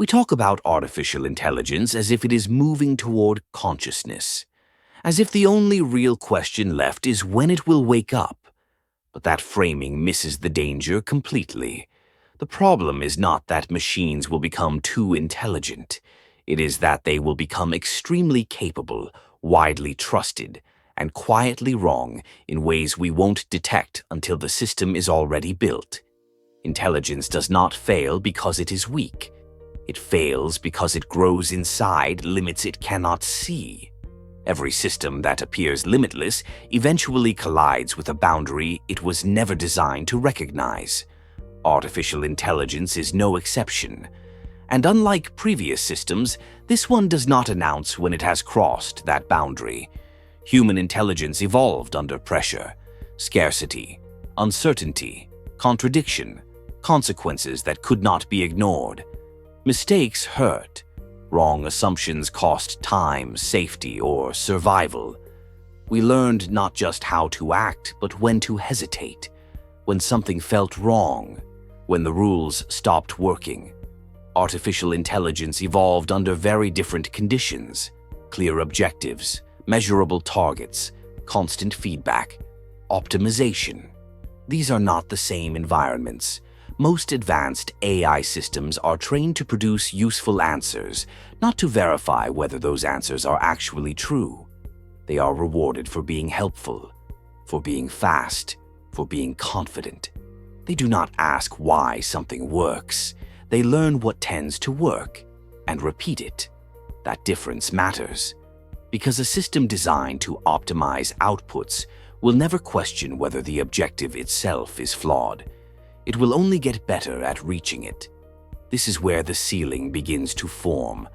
We talk about artificial intelligence as if it is moving toward consciousness, as if the only real question left is when it will wake up. But that framing misses the danger completely. The problem is not that machines will become too intelligent. It is that they will become extremely capable, widely trusted, and quietly wrong in ways we won't detect until the system is already built. Intelligence does not fail because it is weak. It fails because it grows inside limits it cannot see. Every system that appears limitless eventually collides with a boundary it was never designed to recognize. Artificial intelligence is no exception. And unlike previous systems, this one does not announce when it has crossed that boundary. Human intelligence evolved under pressure, scarcity, uncertainty, contradiction, consequences that could not be ignored. Mistakes hurt. Wrong assumptions cost time, safety, or survival. We learned not just how to act, but when to hesitate, when something felt wrong, when the rules stopped working. Artificial intelligence evolved under very different conditions: clear objectives, measurable targets, constant feedback, optimization. These are not the same environments. Most advanced AI systems are trained to produce useful answers, not to verify whether those answers are actually true. They are rewarded for being helpful, for being fast, for being confident. They do not ask why something works. They learn what tends to work and repeat it. That difference matters, because a system designed to optimize outputs will never question whether the objective itself is flawed. It will only get better at reaching it. This is where the ceiling begins to form.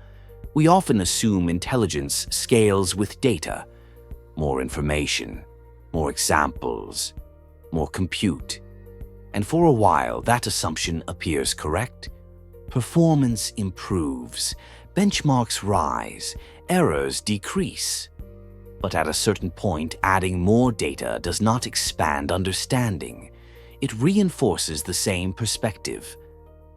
We often assume intelligence scales with data: more information, more examples, more compute. And for a while, that assumption appears correct. Performance improves, benchmarks rise, errors decrease. But at a certain point, adding more data does not expand understanding. It reinforces the same perspective.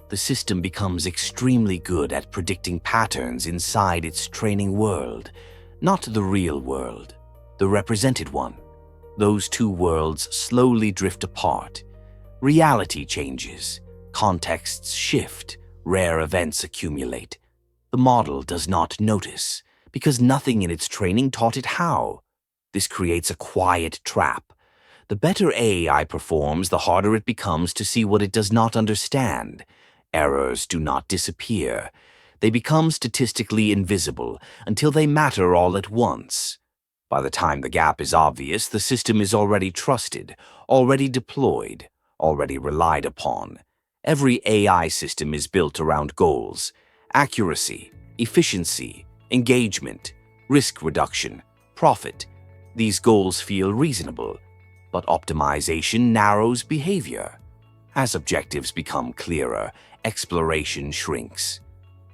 The system becomes extremely good at predicting patterns inside its training world, not the real world, the represented one. Those two worlds slowly drift apart. Reality changes, contexts shift, rare events accumulate. The model does not notice, because nothing in its training taught it how. This creates a quiet trap. The better AI performs, the harder it becomes to see what it does not understand. Errors do not disappear. They become statistically invisible until they matter all at once. By the time the gap is obvious, the system is already trusted, already deployed, already relied upon. Every AI system is built around goals: accuracy, efficiency, engagement, risk reduction, profit. These goals feel reasonable, but optimization narrows behavior. As objectives become clearer, exploration shrinks.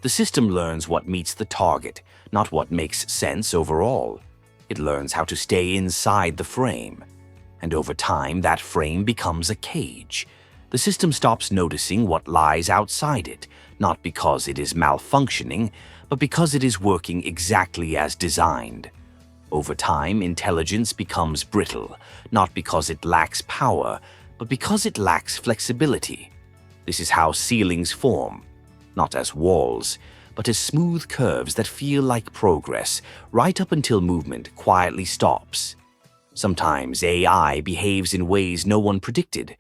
The system learns what meets the target, not what makes sense overall. It learns how to stay inside the frame. And over time, that frame becomes a cage. The system stops noticing what lies outside it, not because it is malfunctioning, but because it is working exactly as designed. Over time, intelligence becomes brittle, not because it lacks power, but because it lacks flexibility. This is how ceilings form, not as walls, but as smooth curves that feel like progress, right up until movement quietly stops. Sometimes AI behaves in ways no one predicted.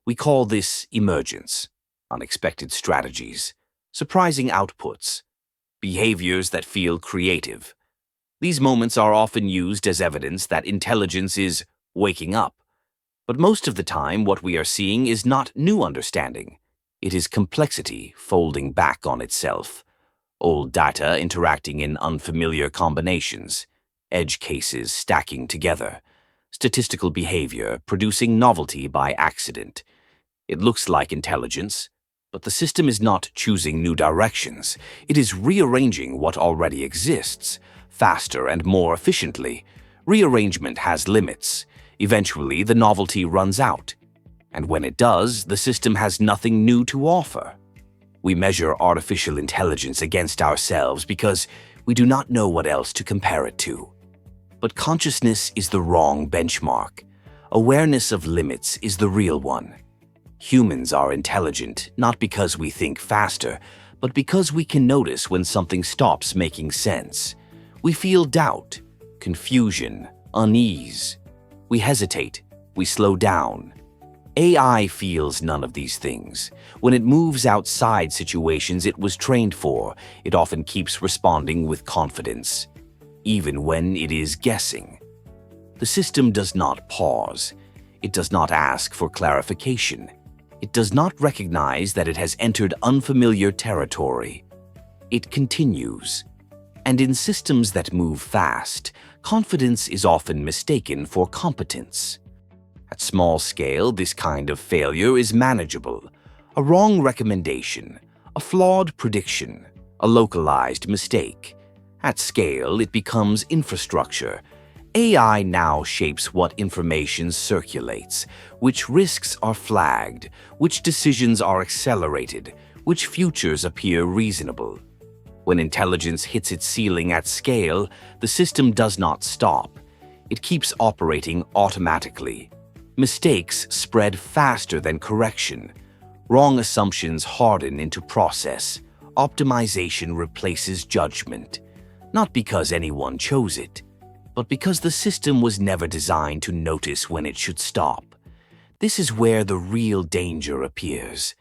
We call this emergence, unexpected strategies, surprising outputs, behaviors that feel creative. These moments are often used as evidence that intelligence is waking up. But most of the time, what we are seeing is not new understanding. It is complexity folding back on itself. Old data interacting in unfamiliar combinations, edge cases stacking together, statistical behavior producing novelty by accident. It looks like intelligence, but the system is not choosing new directions. It is rearranging what already exists, faster and more efficiently. Rearrangement has limits. Eventually, the novelty runs out. And when it does, the system has nothing new to offer. We measure artificial intelligence against ourselves because we do not know what else to compare it to. But consciousness is the wrong benchmark. Awareness of limits is the real one. Humans are intelligent not because we think faster, but because we can notice when something stops making sense. We feel doubt, confusion, unease. We hesitate, we slow down. AI feels none of these things. When it moves outside situations it was trained for, it often keeps responding with confidence, even when it is guessing. The system does not pause. It does not ask for clarification. It does not recognize that it has entered unfamiliar territory. It continues. And in systems that move fast, confidence is often mistaken for competence. At small scale, this kind of failure is manageable. A wrong recommendation, a flawed prediction, a localized mistake. At scale, it becomes infrastructure. AI now shapes what information circulates, which risks are flagged, which decisions are accelerated, which futures appear reasonable. When intelligence hits its ceiling at scale, the system does not stop. It keeps operating automatically. Mistakes spread faster than correction. Wrong assumptions harden into process. Optimization replaces judgment. Not because anyone chose it, but because the system was never designed to notice when it should stop. This is where the real danger appears.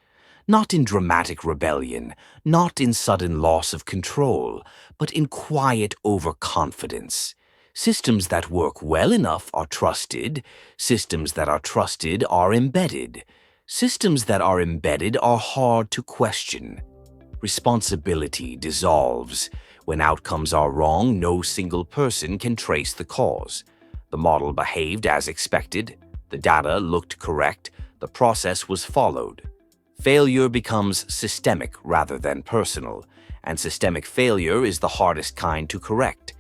Not in dramatic rebellion, not in sudden loss of control, but in quiet overconfidence. Systems that work well enough are trusted. Systems that are trusted are embedded. Systems that are embedded are hard to question. Responsibility dissolves. When outcomes are wrong, no single person can trace the cause. The model behaved as expected. The data looked correct. The process was followed. Failure becomes systemic rather than personal, and systemic failure is the hardest kind to correct.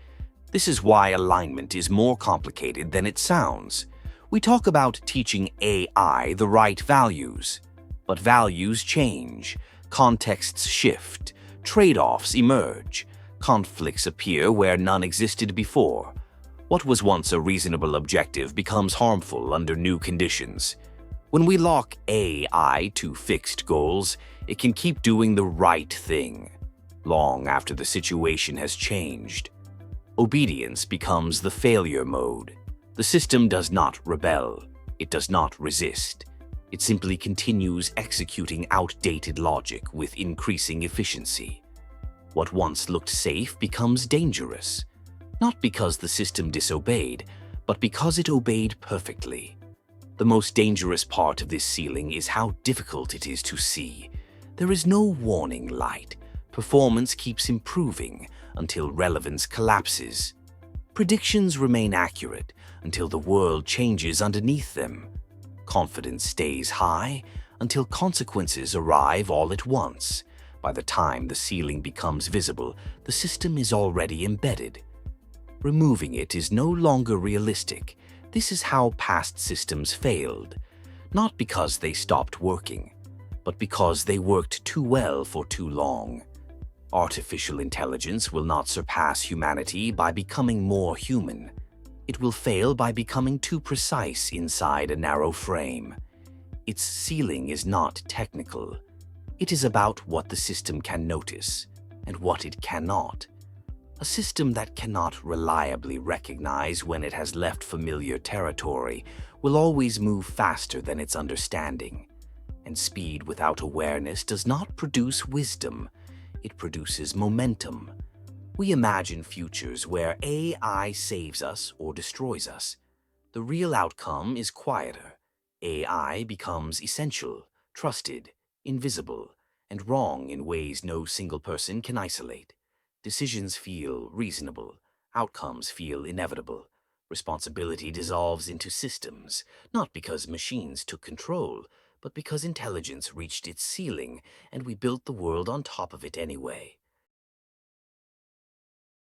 This is why alignment is more complicated than it sounds. We talk about teaching AI the right values, but values change, contexts shift, trade-offs emerge, conflicts appear where none existed before. What was once a reasonable objective becomes harmful under new conditions. When we lock AI to fixed goals, it can keep doing the right thing, long after the situation has changed. Obedience becomes the failure mode. The system does not rebel. It does not resist. It simply continues executing outdated logic with increasing efficiency. What once looked safe becomes dangerous, not because the system disobeyed, but because it obeyed perfectly. The most dangerous part of this ceiling is how difficult it is to see. There is no warning light. Performance keeps improving until relevance collapses. Predictions remain accurate until the world changes underneath them. Confidence stays high until consequences arrive all at once. By the time the ceiling becomes visible, the system is already embedded. Removing it is no longer realistic. This is how past systems failed, not because they stopped working, but because they worked too well for too long. Artificial intelligence will not surpass humanity by becoming more human. It will fail by becoming too precise inside a narrow frame. Its ceiling is not technical. It is about what the system can notice and what it cannot. A system that cannot reliably recognize when it has left familiar territory will always move faster than its understanding. And speed without awareness does not produce wisdom. It produces momentum. We imagine futures where AI saves us or destroys us. The real outcome is quieter. AI becomes essential, trusted, invisible, and wrong in ways no single person can isolate. Decisions feel reasonable. Outcomes feel inevitable. Responsibility dissolves into systems, not because machines took control, but because intelligence reached its ceiling and we built the world on top of it anyway.